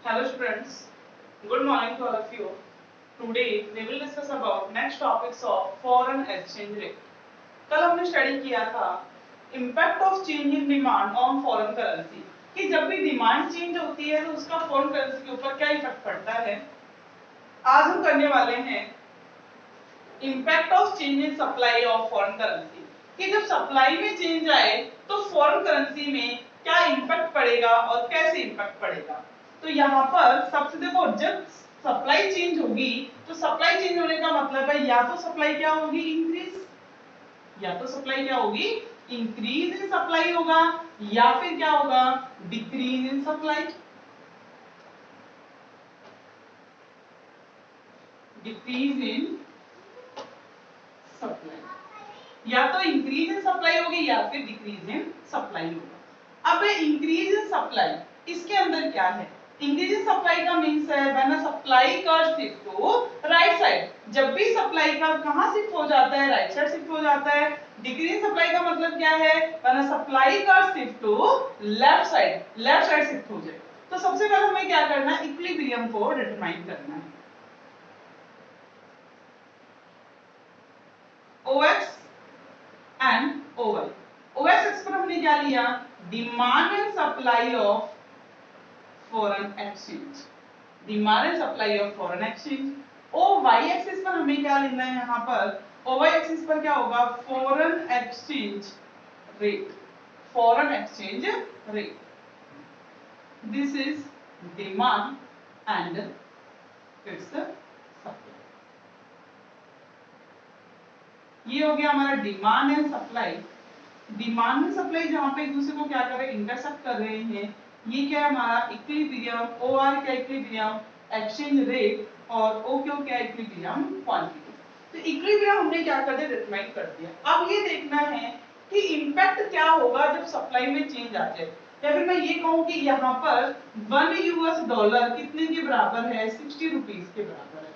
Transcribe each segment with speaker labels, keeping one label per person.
Speaker 1: Hello students, good morning to all of you. Today we will discuss about next topics of foreign exchange rate. कल हमने study किया था impact of change in demand on foreign currency कि जब भी demand change होती है तो उसका फॉरेन करेंसी के ऊपर क्या इफेक्ट पड़ता है। आज हम करने वाले हैं impact of change in supply of foreign currency कि जब सप्लाई में चेंज आए तो फॉरेन करेंसी में क्या इम्पैक्ट पड़ेगा और कैसे इम्पैक्ट पड़ेगा। तो यहाँ पर सबसे देखो, जब सप्लाई चेंज होगी तो सप्लाई चेंज होने का मतलब है या तो सप्लाई क्या होगी इंक्रीज, या तो सप्लाई क्या होगी इंक्रीज इन सप्लाई होगा या फिर क्या होगा decrease in supply, decrease in supply, या तो इंक्रीज इन सप्लाई होगी या फिर डिक्रीज इन सप्लाई होगा। अब इंक्रीज इन सप्लाई इसके अंदर क्या है, इंक्रीज इन सप्लाई का मींस है when a supply curve shift to right side, जब भी सप्लाई कर्व कहां शिफ्ट हो जाता है राइट साइड शिफ्ट हो जाता है। डिक्रीज इन सप्लाई का मतलब क्या है when a supply curve shift to left side shift हो जाए। तो सबसे पहले हमें क्या करना है, इक्विलिब्रियम को डिटरमाइन करना है। OX and OY, OX x पर हमने क्या लिया demand and supply of foreign exchange, demand and supply of foreign exchange. OY axis पर हमें क्या लेना है, यहाँ पर OY एक्सिस पर क्या होगा foreign exchange rate, foreign exchange rate, this is demand and it's supply. ये हो गया हमारा demand and supply. Demand and supply जहां पे एक दूसरे को क्या कर रहे हैं इंटरसेक्ट कर रहे हैं, ये क्या है हमारा इक्विलिब्रियम, OR क्या इक्विलिब्रियम एक्सचेंज रेट और OQ क्या इक्विलिब्रियम क्वांटिटी। तो इक्विलिब्रियम हमने क्या कर दिया डिटरमाइन कर दिया। अब ये देखना है कि इंपैक्ट क्या होगा जब सप्लाई में चेंज आ जाए, या फिर मैं ये कहूं कि यहाँ पर $1 कितने के बराबर है 60 रुपीस के बराबर है।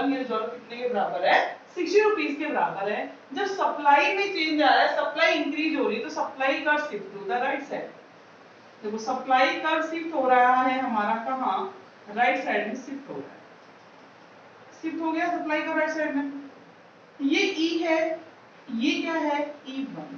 Speaker 1: $1 कितने के बराबर है 60 रुपीस के बराबर है। जब सप्लाई में चेंज आ रहा है, सप्लाई इंक्रीज हो रही है तो supply curve shift to the right side. देखो सप्लाई कर्व शिफ्ट हो रहा है हमारा कहाँ राइट साइड में शिफ्ट हो रहा है, शिफ्ट हो गया सप्लाई का राइट साइड में। ये E है, ये क्या है E1,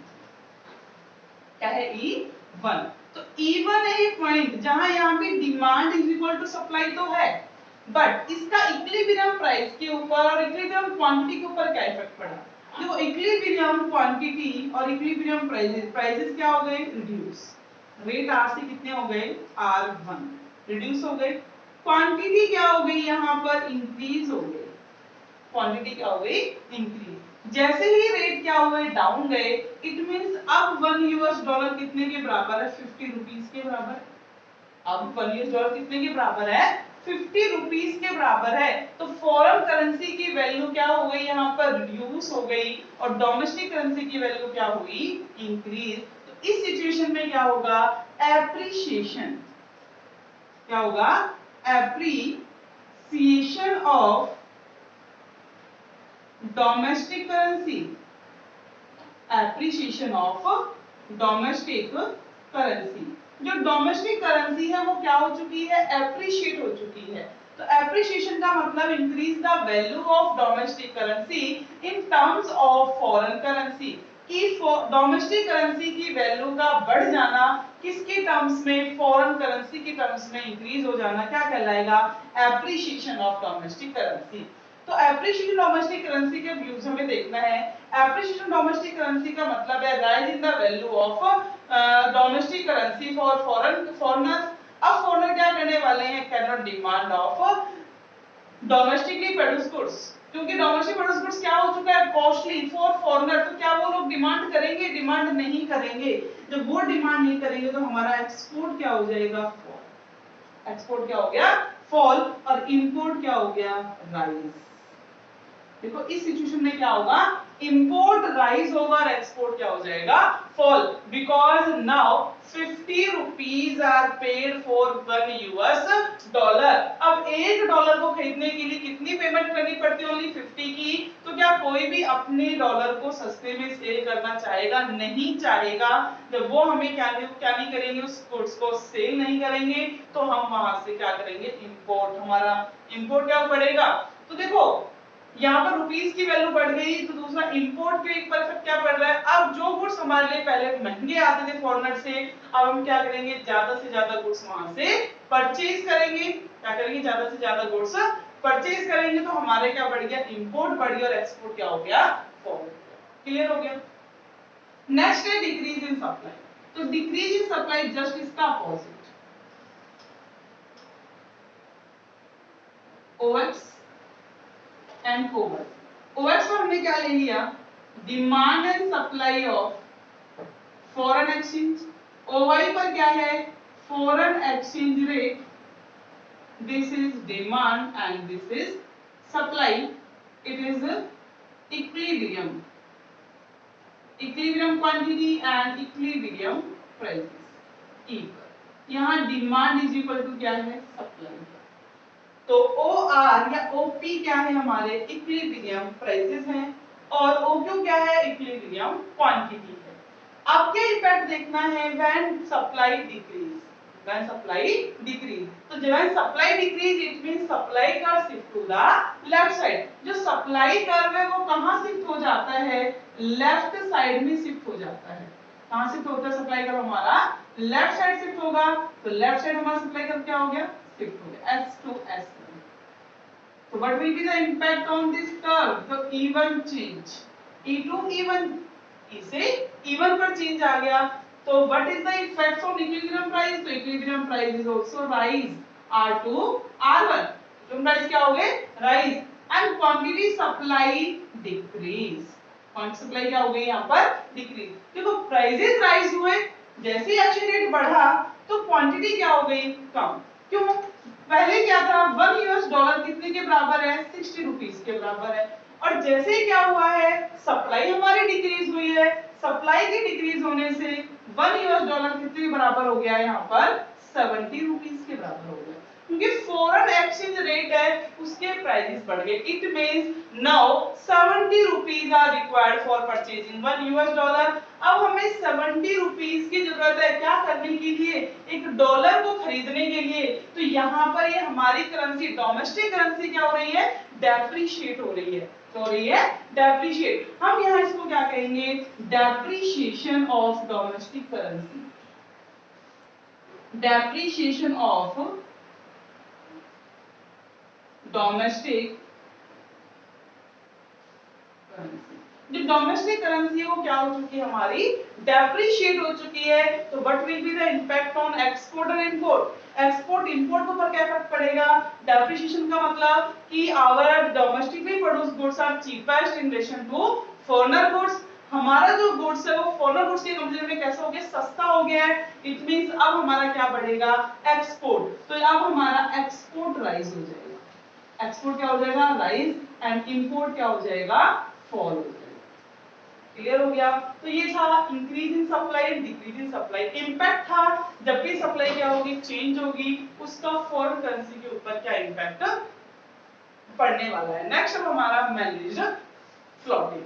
Speaker 1: क्या है E1। तो E1 है ये पॉइंट जहां यहाँ पे demand is equal to supply तो है, बट इसका इक्विलिब्रियम प्राइस के ऊपर और इक्विलिब्रियम क्वांटिटी के ऊपर क्या इफेक्ट पड़ा। देखो इक्विलिब्रियम क्वांटिटी और इक्विलिब्रियम प्राइसेस क्या हो गए रिड्यूस, रेट R से कितने हो गए R1 रिड्यूस हो गए, क्वांटिटी क्या हो गई यहाँ पर इंक्रीज हो गई, क्वांटिटी क्या हो गई इंक्रीज। जैसे ही रेट क्या हुए डाउन गए, इट मींस अब $1 कितने के बराबर है 50 रुपीस के बराबर। अब $1 कितने के बराबर है 50 रुपीस के बराबर है। तो फॉरेन करेंसी की वैल्यू क्या हो गई यहाँ पर रिड्यूस हो गई और डोमेस्टिक करेंसी की वैल्यू क्या हुई इंक्रीज। तो इस सिचुएशन में क्या होगा एप्रिसिएशन, क्या होगा appreciation of domestic currency, appreciation of domestic currency. जो डोमेस्टिक करेंसी है वो क्या हो चुकी है एप्रिशिएट हो चुकी है। तो एप्रिसिएशन का मतलब increase the value of domestic currency in terms of foreign currency, कि डोमेस्टिक करेंसी की वैल्यू का बढ़ जाना किसके टर्म्स में फॉरेन करेंसी के टर्म्स में इंक्रीज हो जाना क्या कहलाएगा एप्रिसिएशन ऑफ डोमेस्टिक करेंसी। तो एप्रिसिएशन डोमेस्टिक करेंसी के व्यूज हमें देखना है। एप्रिसिएशन डोमेस्टिक करेंसी का मतलब है rise in the value of domestic currency for foreigners. अब फॉरेनर क्या करने वाले हैं can not demand of domestically produce goods, क्योंकि डोमेस्टिक प्रोड्यूस गुड्स क्या हो चुका है कॉस्टली फॉर फॉरेनर। तो क्या वो लोग डिमांड करेंगे, डिमांड नहीं करेंगे। जब वो डिमांड नहीं करेंगे तो हमारा एक्सपोर्ट क्या हो जाएगा फॉल, एक्सपोर्ट क्या हो गया फॉल और इंपोर्ट क्या हो गया राइज। देखो इस सिचुएशन में क्या होगा इंपोर्ट राइज होगा और एक्सपोर्ट क्या हो जाएगा, fall, because now 50 rupees are paid for $1। अब $1 को खरीदने के लिए कितनी पेमेंट करनी पड़ती है, ओनली 50 की। तो क्या कोई भी अपने डॉलर को सस्ते में सेल करना चाहेगा, नहीं चाहेगा। जब वो हमें क्या नहीं करेंगे, उस गुड्स को सेल नहीं करेंगे, तो हम वहां से क्या करेंगे, इंपोर्ट, हमारा इंपोर्ट क्या पड़ेगा। तो देखो यहाँ पर रुपीस की वैल्यू बढ़ गई, तो दूसरा इंपोर्ट के ऊपर इफेक्ट क्या पड़ रहा है। अब जो गुड्स हमारे लिए पहले महंगे आते थे फॉरेनर से, अब हम क्या करेंगे, ज्यादा से ज्यादा गुड्स वहां से परचेज करेंगे। क्या करेंगे, ज्यादा से ज्यादा गुड्स परचेज करेंगे, तो हमारे क्या बढ़ गया, इंपोर्ट बढ़ गया और एक्सपोर्ट क्या हो गया, फॉल हो गया। क्लियर हो गया। नेक्स्ट है डिक्रीज इन सप्लाई। तो डिक्रीज इन सप्लाई जस्ट इसका opposite, OX and curves. OX पर हमने क्या ले लिया, demand and supply of foreign exchange. OY पर क्या है, foreign exchange rate. This is demand and this is supply. It is equilibrium, equilibrium quantity and equilibrium prices. E पर यहाँ डिमांड इज इक्वल टू क्या है, सप्लाई। तो OR या OP क्या है, हमारे इक्विलिब्रियम प्राइसेस हैं, और OQ क्या है, इक्विलिब्रियम क्वांटिटी है। अब क्या इफेक्ट देखना है, when supply decrease, when supply decrease. तो when supply decrease it means supply curve shift to the left side. जो सप्लाई कर्व है वो कहां शिफ्ट हो जाता है, लेफ्ट साइड में शिफ्ट हो जाता है। कहां शिफ्ट होता है सप्लाई कर्व, हमारा लेफ्ट साइड शिफ्ट होगा। तो लेफ्ट साइड हमारा सप्लाई कर्व क्या हो गया, शिफ्ट हो गया, S to S। So what will be the impact on this curve? The even change. E to even, E से even पर change आ गया। तो what is the effect on equilibrium price? तो equilibrium price is also rise, R to R1। equilibrium price क्या हो गए, rise, and quantity supply decrease। quantity supply क्या हो गई यहाँ पर, decrease। देखो prices rise हुए, जैसे एक्सचेंज रेट बढ़ा तो क्वांटिटी क्या हो गई, कम। क्यों, पहले क्या था, $1 कितने के बराबर है, 60 रुपीस के बराबर है। और जैसे ही क्या हुआ है, सप्लाई हमारी डिक्रीज हुई है, सप्लाई की डिक्रीज होने से $1 कितने के बराबर हो गया, यहाँ पर 70 रुपीस के बराबर हो गया, क्योंकि फॉरेन एक्सचेंज रेट है उसके प्राइसेस बढ़ गए। It means now 70 rupees are required for purchasing $1। अब हमें 70 रुपीस की जरूरत है क्या करने के लिए, एक डॉलर को खरीदने के लिए। तो यहाँ पर ये हमारी करेंसी, डोमेस्टिक करेंसी क्या हो रही है, डेप्रिशिएट हो रही है। हो रही है डेप्रिशिएट। हम यहाँ इसको क्या कहेंगे, depreciation of domestic currency. Depreciation of domestic currency. जो डोमेस्टिक करेंसी है वो क्या हो चुकी है, हमारी डेप्रिशिएट हो चुकी है। तो what will be the impact on export और इंपोर्ट। एक्सपोर्ट इंपोर्ट के ऊपर क्या इफेक्ट पड़ेगा, डेप्रिशिएशन का मतलब कि our domestically produced goods are cheapest in relation to foreigner goods. हमारा जो गुड्स है वो फॉरेनर गुड्स के कंपैरिजन में कैसा हो गया, सस्ता हो गया है। इट मींस अब हमारा क्या बढ़ेगा, एक्सपोर्ट। तो अब हमारा एक्सपोर्ट राइज हो जाएगा। एक्सपोर्ट क्या हो जाएगा, राइज, एंड इंपोर्ट क्या हो जाएगा, फॉल हो जाएगा। क्लियर हो गया। तो ये था increase in supply and decrease in supply. Impact था जब भी सप्लाई क्या होगी, चेंज होगी, उसका फॉरेन करेंसी के ऊपर क्या इंपैक्ट पड़ने वाला है। नेक्स्ट अब हमारा मैनेज्ड फ्लोटिंग।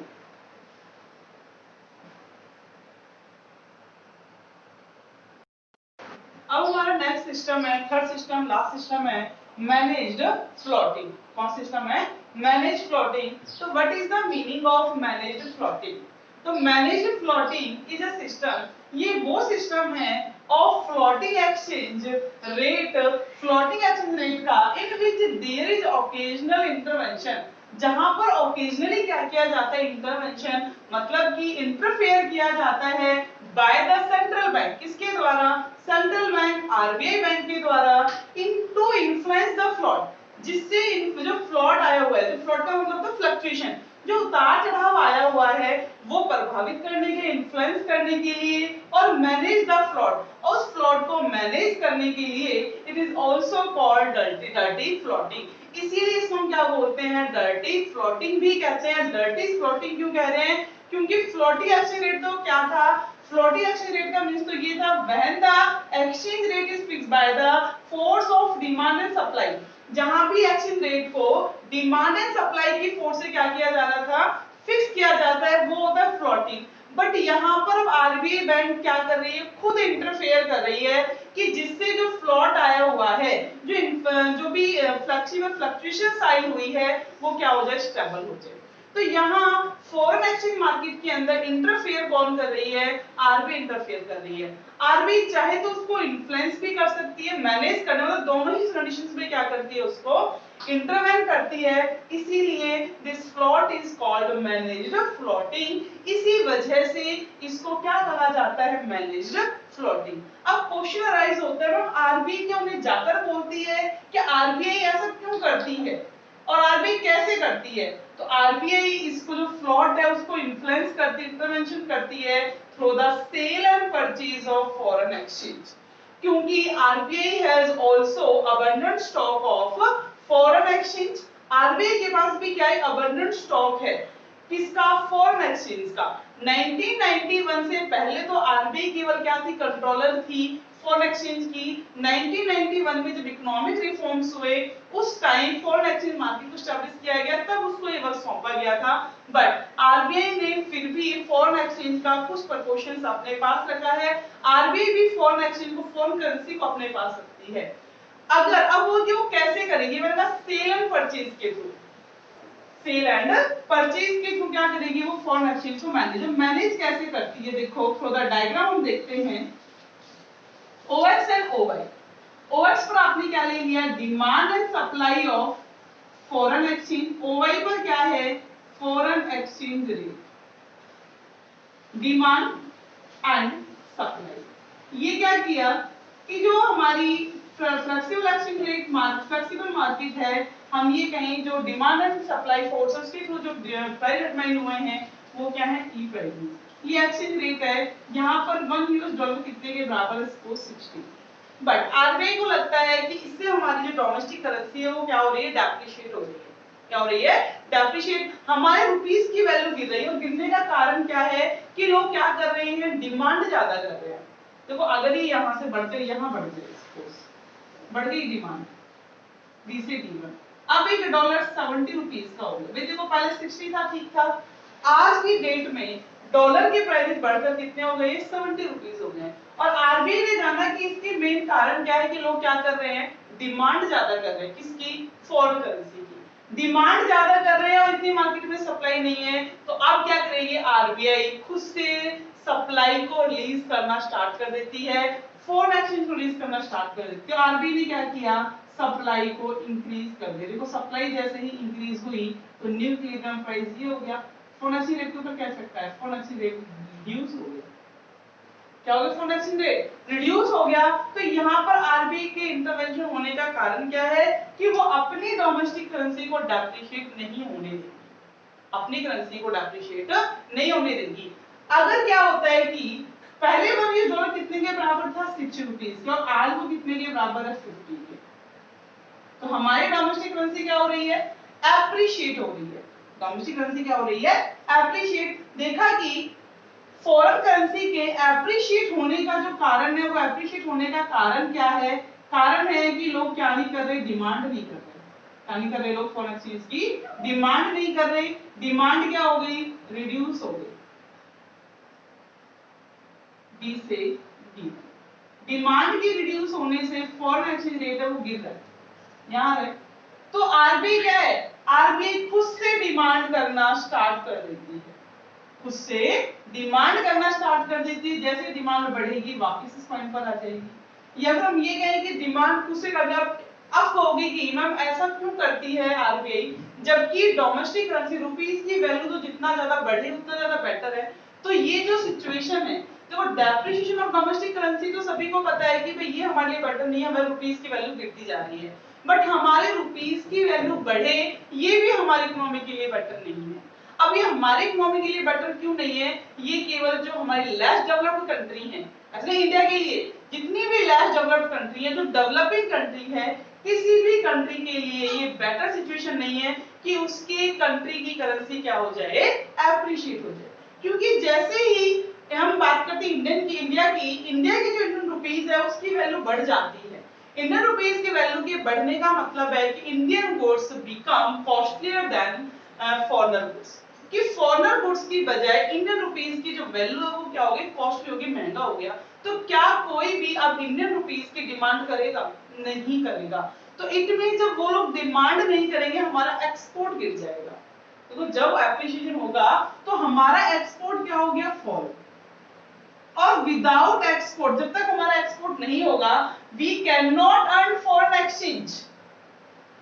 Speaker 1: अब हमारा नेक्स्ट सिस्टम है, थर्ड सिस्टम, लास्ट सिस्टम है मैनेज्ड फ्लोटिंग। कौन सिस्टम है, मैनेज्ड फ्लोटिंग। तो what is the meaning of managed floating. तो managed floating is a system, ये वो सिस्टम है of floating exchange rate, floating exchange rate का, in which there is occasional intervention, जहां पर ओकेजनली क्या किया जाता है, इंटरवेंशन, मतलब कि इंटरफेयर किया जाता है बाय द सेंट्रल बैंक। किसके द्वारा, सेंट्रल बैंक, आरबीआई बैंक के द्वारा, इन टू इन्फ्लुएंस द फ्लोट, जिससे जो फ्लोट आया हुआ है, जो फ्लोट का मतलब तो फ्लक्चुएशन, जो उतार चढ़ाव आया हुआ है वो प्रभावित करने के, इन्फ्लुएंस करने के लिए, और मैनेज द फ्लोट, उस फ्लोट को मैनेज करने के लिए, it is also called dirty floating. इसीलिए इसको हम क्या बोलते हैं, डर्टी फ्लोटिंग भी कहते हैं। डर्टी फ्लोटिंग क्यों कह रहे हैं, क्योंकि फ्लोटिंग एक्सचेंज रेट तो क्या था, फ्लोटिंग एक्सचेंज रेट का मींस तो ये था when the exchange rate is fixed by the force of demand and supply. जहां भी एक्सचेंज रेट को डिमांड एंड सप्लाई की फोर्स से क्या किया जा रहा था, फिक्स किया जाता है, वो होता है फ्लोटिंग। बट यहाँ पर अब आरबीआई बैंक क्या कर रही है, खुद इंटरफेयर कर रही है कि जिससे जो फ्लॉट आया हुआ है, जो भी फ्लक्चुएशन फ्लक्चुएशंस आई हुई है, वो क्या हो जाए, स्टेबल हो जाए। तो यहाँ फॉरेन एक्सचेंज मार्केट के अंदर इंटरफेयर कौन कर रही है, आरबीआई इंटरफेयर कर रही है। आरबीआई चाहे तो उसको इन्फ्लुएंस भी कर सकती है, मैनेज करने, मतलब दोनों ही कंडीशंस में क्या करती है, उसको इंटरवेन करती है। इसीलिए this float is called managed floating. इसी वजह से इसको क्या कहा जाता है, मैनेज्ड फ्लोटिंग। अब क्वेश्चन अराइज होता है, आरबीआई क्या उन्हें जाकर बोलती है कि आरबीआई ऐसा क्यों करती है और आरबीआई कैसे करती है। तो आरबीआई इसको जो फ्लॉट है उसको इन्फ्लुएंस करती, इंटरवेंशन करती है through the sale and purchase of foreign exchange. क्योंकि RBI has also abundant stock of foreign exchange. RBI के पास भी क्या है, अबंडेंट स्टॉक है, किसका, फॉरेन एक्सचेंज का। 1991 से पहले तो आरबीआई केवल क्या थी, कंट्रोलर थी फॉरेन एक्सचेंज की। 1991 में जब इकोनॉमिक रिफॉर्म्स हुए, उस टाइम फॉरेन एक्सचेंज मार्केट को एस्टैब्लिश किया गया, तब उसको ये वर्क सौंपा गया था। बट आरबीआई ने फिर भी फॉरेन एक्सचेंज का कुछ प्रोपोर्शंस अपने पास रखा है। आरबीआई भी फॉरेन एक्सचेंज को, फॉरेन करेंसी को अपने पास रखती है। अगर अब वो कैसे करेगी, मैंने कहा सेल एंड परचेज के थ्रू, सेल एंड परचेज के थ्रू क्या करेगी वो, फॉरेन एक्सचेंज को मैनेज कैसे करती है, देखो थ्रू द डायग्राम हम देखते हैं। OX and ओवाई। ओएक्स पर आपने क्या ले लिया, demand and supply of foreign exchange. OY पर क्या है, foreign exchange rate, demand and supply. ये क्या किया कि जो हमारी flexible exchange rate flexible market है, हम ये कहें जो डिमांड एंड सप्लाई फोर्सेस के थ्रू जो प्राइस डिटरमाइन हुए हैं, वो क्या है, ई प्राइस। ये एक्सचेंज रेट है, यहाँ पर 1 यूएस डॉलर कितने के बराबर है, इसको 60। बट आरबीआई को लगता है कि इससे हमारी जो डोमेस्टिक करेंसी है वो क्या हो रही है, डेप्रिशिएट हो रही है। क्या हो रही है, डेप्रिशिएट। हमारे रुपीस की वैल्यू गिर रही है, और गिरने का कारण क्या है कि लोग क्या कर रहे हैं, डिमांड ज्यादा कर रहे हैं। देखो अगर ये यहाँ से बढ़ते यहाँ बढ़ गए, बढ़ गई डिमांड, बी से D1, अब एक डॉलर 70 रुपीस का हो गया। भाई देखो पहले 60 था, ठीक था। आज की डेट में डॉलर की प्राइस बढ़कर कितने हो गए, 70 रुपीस हो गए। और आरबीआई ने जाना कि इसके मेन कारण क्या है कि लोग क्या कर रहे हैं, डिमांड ज्यादा कर रहे हैं, किसकी, फॉरेन करेंसी की डिमांड ज्यादा कर रहे हैं, और इतनी मार्केट में सप्लाई नहीं है। तो अब क्या करेगी आरबीआई, खुद से सप्लाई को रिलीज करना स्टार्ट कर देती है, फॉरेन एक्सचेंज को रिलीज करना स्टार्ट कर देती है। आरबीआई ने क्या किया, सप्लाई को इंक्रीज कर दिया। देखो सप्लाई जैसे ही इंक्रीज हुई तो न्यू इक्विलिब्रियम प्राइस ये हो गया। फॉरेन एक्सचेंज रेट को तो कह सकता है, फॉरेन एक्सचेंज रेट रिड्यूस हो गया। क्या हो गया, फॉरेन एक्सचेंज रेट रिड्यूस हो गया। तो यहाँ पर आरबीआई के इंटरवेंशन होने का कारण क्या है कि वो अपनी डोमेस्टिक करेंसी को डेप्रिशिएट नहीं होने देगी, अपनी करेंसी को डेप्रिशिएट नहीं होने देगी। अगर क्या होता है कि पहले वन यूएस डॉलर कितने के बराबर था, 60 रुपीस के, और आज वो कितने के बराबर है, 50 के। तो हमारी डोमेस्टिक करेंसी क्या हो रही है, एप्रिशिएट हो रही है। डोमेस्टिक करेंसी क्या हो रही है, एप्रिशिएट। देखा कि फॉरेन करेंसी के एप्रिशिएट होने का जो कारण है, वो एप्रिशिएट होने का कारण क्या है, कारण है कि लोग क्या नहीं कर रहे, डिमांड नहीं कर रहे। क्या नहीं कर रहे लोग, फॉरेन एक्सचेंज की डिमांड नहीं कर रहे। डिमांड क्या हो गई, रिड्यूस हो गई, बी से डी। डिमांड की रिड्यूस होने से फॉरेन एक्सचेंज रेट है वो गिर रहा है, यहाँ है। तो आरबीआई क्या है, आरबीआई खुद से डिमांड करना स्टार्ट कर देती है, खुद से डिमांड करना स्टार्ट कर देती है। जैसे डिमांड बढ़ेगी वापस इस पॉइंट पर आ जाएगी। या फिर हम ये कहें कि डिमांड खुद से कर, अब कहोगे कि मैम ऐसा क्यों करती है आरबीआई, जबकि डोमेस्टिक करेंसी रुपीस की वैल्यू तो जितना ज्यादा बढ़े उतना ज्यादा बेटर है। तो ये जो सिचुएशन है, देखो डेप्रिसिएशन ऑफ डोमेस्टिक करेंसी तो सभी को पता है कि भाई ये हमारे लिए बेटर नहीं है, हमारे रुपीस की वैल्यू गिरती जा रही है। बट हमारे रुपीस की वैल्यू बढ़े, ये भी हमारी इकोनॉमी के लिए बेटर नहीं है। अब ये हमारे इकोनॉमी के लिए बेटर क्यों नहीं है, ये केवल जो हमारी लेस डेवलप्ड कंट्री है, ऐसे इंडिया के लिए जितनी भी लेस डेवलप्ड कंट्री है, जो डेवलपिंग कंट्री है, किसी भी कंट्री के लिए ये बेटर सिचुएशन नहीं है कि उसके कंट्री की करेंसी क्या हो जाए, एप्रिशिएट हो जाए। क्योंकि जैसे ही हम बात करते हैं इंडिया की जो इंडियन रुपीस है उसकी वैल्यू बढ़ जाती है। इंडियन रुपीस की वैल्यू के बढ़ने का मतलब है कि Indian goods become costlier then foreigner goods, कि फॉरेनर गुड्स की बजाय इंडियन रुपीस की जो वैल्यू है वो क्या हो गई, कॉस्टली हो गई, महंगा हो गया। तो क्या कोई भी अब इंडियन रुपीस की डिमांड करेगा? नहीं करेगा। तो इट मीन जब वो लोग डिमांड नहीं करेंगे हमारा एक्सपोर्ट गिर जाएगा। तो जब एप्रिसिएशन होगा तो हमारा एक्सपोर्ट क्या हो गया, फॉल। और विदाउट एक्सपोर्ट, जब तक हमारा एक्सपोर्ट नहीं होगा, we can not earn foreign exchange,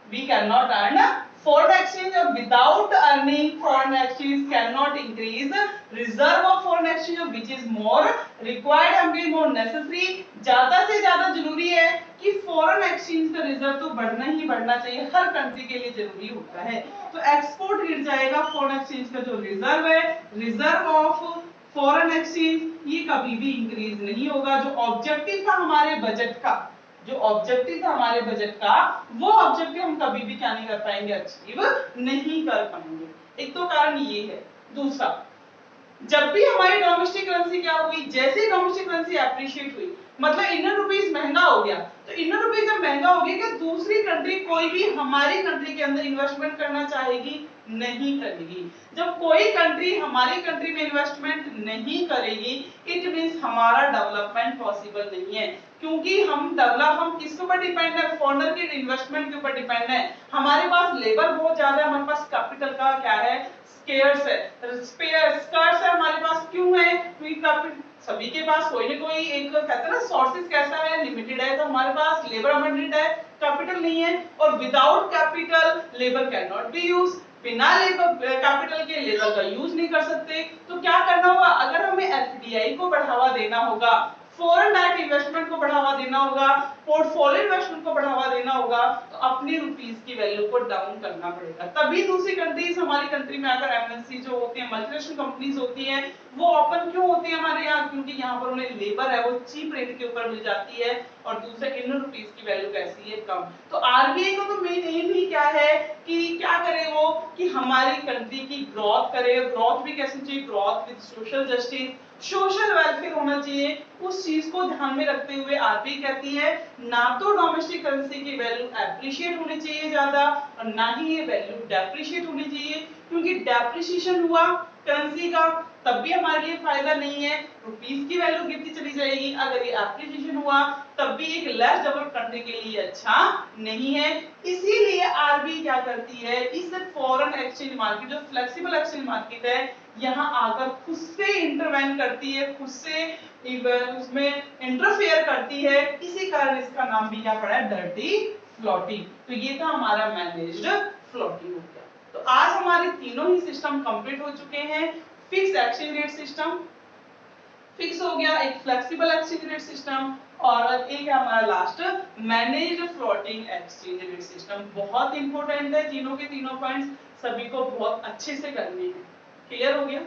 Speaker 1: we can not earn foreign exchange, or without earning foreign exchange cannot increase reserve of foreign exchange, which is more required, हमके more necessary, ज्यादा से ज्यादा जरूरी है कि foreign exchange का reserve तो बढ़ना ही बढ़ना चाहिए, हर कंट्री के लिए जरूरी होता है। तो एक्सपोर्ट गिर जाएगा, foreign exchange का जो रिजर्व है, रिजर्व ऑफ फॉरेन एक्सचेंज, ये कभी भी इंक्रीज नहीं होगा। जो ऑब्जेक्टिव था हमारे बजट का, जो ऑब्जेक्टिव था हमारे बजट का, वो ऑब्जेक्टिव हम कभी भी क्या नहीं कर पाएंगे, अचीव नहीं कर पाएंगे। एक तो कारण ये है। दूसरा, जब भी हमारी डोमेस्टिक करेंसी क्या हुई, जैसे डोमेस्टिक करेंसी एप्रिशिएट हुई, मतलब इंडियन रुपीस महंगा हो गया, तो इंडियन रुपीस जब महंगा हो गया, कि दूसरी कंट्री कोई भी हमारी कंट्री के अंदर इन्वेस्टमेंट करना चाहेगी? नहीं करेगी। जब कोई कंट्री हमारी कंट्री में इन्वेस्टमेंट नहीं करेगी, इट मींस हमारा डेवलपमेंट पॉसिबल नहीं है। क्योंकि हम किसके ऊपर डिपेंड है, फॉरेनर के इन्वेस्टमेंट के ऊपर डिपेंड है। हमारे पास लेबर बहुत ज्यादा है, हमारे पास कैपिटल का क्या है, स्केर्स है, स्कार्स है हमारे पास। क्यों है? क्योंकि सभी के पास कोई ना कोई एक कहते हैं ना सोर्सेज कैसा है, लिमिटेड है। तो हमारे पास लेबर अबंडेंट है, कैपिटल नहीं है, और without capital labour can not be use, बिना लेबर कैपिटल के लेबर का यूज नहीं कर सकते। तो क्या करना होगा, अगर हमें एफडीआई को बढ़ावा देना होगा, फॉरेन डायरेक्ट इन्वेस्टमेंट को बढ़ावा देना होगा, पोर्टफोलियो इन्वेस्टमेंट को बढ़ावा देना होगा, तो अपनी रुपीस की वैल्यू को डाउन करना पड़ेगा। तभी दूसरी कंट्रीज हमारी कंट्री में आकर एमएनसी जो होती है, मल्टीनेशनल कंपनीज होती हैं, वो ओपन क्यों होती है हमारे यहाँ? क्योंकि यहाँ पर उन्हें लेबर है वो चीप रेट के ऊपर मिल जाती है, और दूसरे इंडियन रुपीस की वैल्यू कैसी है, कम। तो आरबीआई को तो मेन एम ही क्या है कि क्या करे वो, कि हमारी कंट्री की ग्रोथ करे। ग्रोथ भी कैसे चाहिए, growth with social justice, social welfare होना चाहिए। उस चीज को ध्यान में रखते हुए आरबीआई कहती है ना तो डोमेस्टिक करेंसी की वैल्यू एप्रिशिएट होनी चाहिए ज्यादा, और ना ही ये वैल्यू डेप्रिशिएट होनी चाहिए। क्योंकि डेप्रिशिएशन हुआ करेंसी का तब भी हमारे लिए फायदा नहीं है, रुपीस की वैल्यू गिरती चली जाएगी। अगर ये एप्रिशिएशन हुआ तब भी एक लेस डेवलप्ड कंट्री के लिए अच्छा नहीं है। इसीलिए आरबीआई क्या करती है, इस फॉरेन एक्सचेंज मार्केट, जो फ्लेक्सिबल एक्सचेंज मार्केट है, यहाँ आकर खुद से इंटरवेन करती है, खुद से उसमें इंटरफेयर करती है। इसी कारण इसका नाम भी क्या पड़ा है, डर्टी फ्लोटिंग। तो ये था हमारा मैनेज्ड फ्लोटिंग हो गया। तो आज हमारे तीनों ही सिस्टम कंप्लीट हो चुके हैं। Fix exchange rate system fix हो गया, एक फ्लेक्सिबल एक्सचेंज रेट सिस्टम, और एक है हमारा last managed floating exchange rate system. बहुत इंपॉर्टेंट है, तीनों के तीनों पॉइंट्स सभी को बहुत अच्छे से करने हैं। क्लियर हो गया?